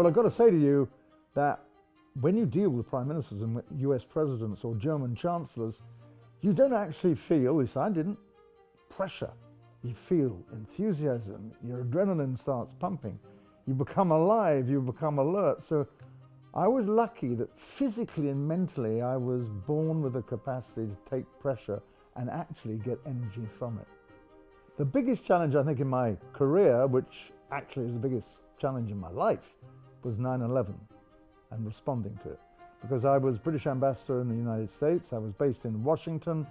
Well, I've got to say to you that when you deal with prime ministers and US presidents or German chancellors, you don't actually feel, at least I didn't, pressure. You feel enthusiasm, your adrenaline starts pumping, you become alive, you become alert. So I was lucky that physically and mentally I was born with the capacity to take pressure and actually get energy from it. The biggest challenge I think in my career, which actually is the biggest challenge in my life, was 9/11 and responding to it. Because I was British ambassador in the United States, I was based in Washington,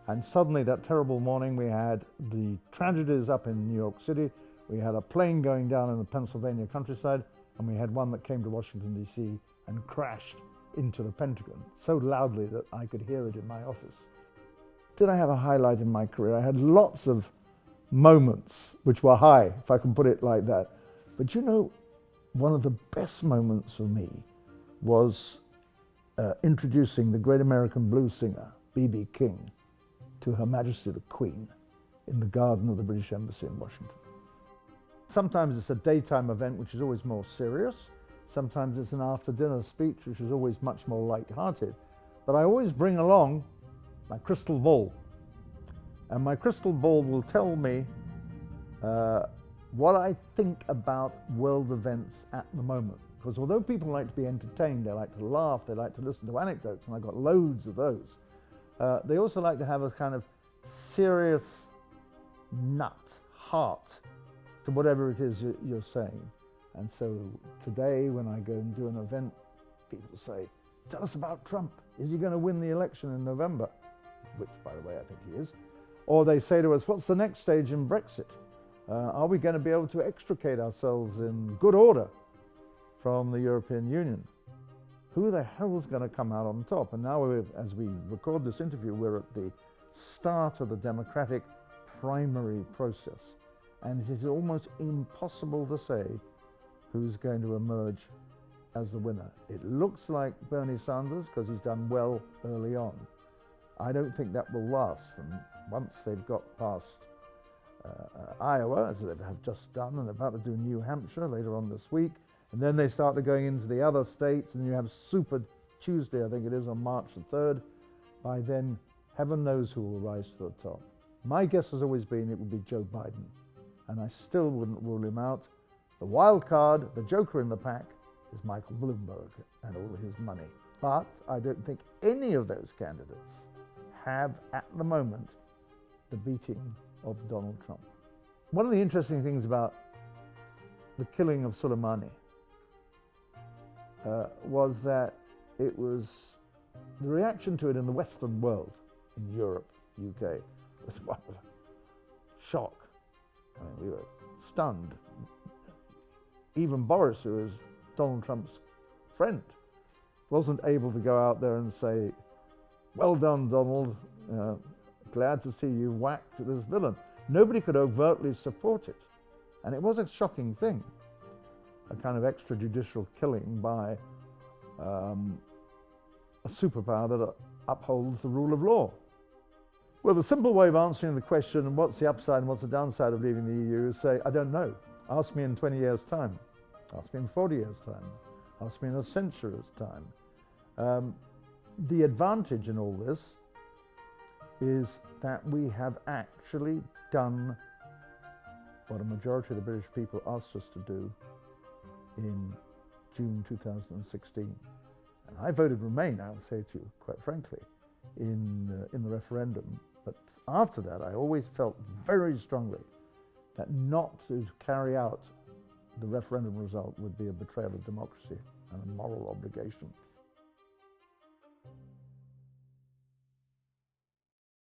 and suddenly that terrible morning we had the tragedies up in New York City, we had a plane going down in the Pennsylvania countryside, and we had one that came to Washington DC and crashed into the Pentagon so loudly that I could hear it in my office. Did I have a highlight in my career? I had lots of moments which were high, if I can put it like that. But you know, one of the best moments for me was introducing the great American blues singer, B.B. King, to Her Majesty the Queen in the garden of the British Embassy in Washington. Sometimes it's a daytime event, which is always more serious. Sometimes it's an after-dinner speech, which is always much more light-hearted. But I always bring along my crystal ball. And my crystal ball will tell me what I think about world events at the moment. Because although people like to be entertained, they like to laugh, they like to listen to anecdotes, and I've got loads of those, they also like to have a kind of serious heart to whatever it is you're saying. And so today, when I go and do an event, people say, tell us about Trump. Is he going to win the election in November? Which, by the way, I think he is. Or they say to us, what's the next stage in Brexit? Are we going to be able to extricate ourselves in good order from the European Union? Who the hell is going to come out on top? And now, as we record this interview, we're at the start of the democratic primary process. And it is almost impossible to say who's going to emerge as the winner. It looks like Bernie Sanders, because he's done well early on. I don't think that will last. And once they've got past Iowa, as they have just done, and about to do New Hampshire later on this week, and then they start going into the other states, and you have Super Tuesday, I think it is, on March the 3rd. By then, heaven knows who will rise to the top. My guess has always been it would be Joe Biden, and I still wouldn't rule him out. The wild card, the joker in the pack, is Michael Bloomberg and all his money. But I don't think any of those candidates have, at the moment, the beating of Donald Trump. One of the interesting things about the killing of Soleimani was that it was the reaction to it in the Western world, in Europe, UK, was one of shock. I mean, we were stunned. Even Boris, who is Donald Trump's friend, wasn't able to go out there and say, well done, Donald, glad to see you whacked this villain. Nobody could overtly support it. And it was a shocking thing, a kind of extrajudicial killing by a superpower that upholds the rule of law. Well, the simple way of answering the question, what's the upside and what's the downside of leaving the EU, is say, I don't know. Ask me in 20 years' time. Ask me in 40 years' time. Ask me in a century's time. The advantage in all this is that we have actually done what a majority of the British people asked us to do in June 2016. And I voted Remain, I'll say to you quite frankly, in the referendum. But after that, I always felt very strongly that not to carry out the referendum result would be a betrayal of democracy and a moral obligation.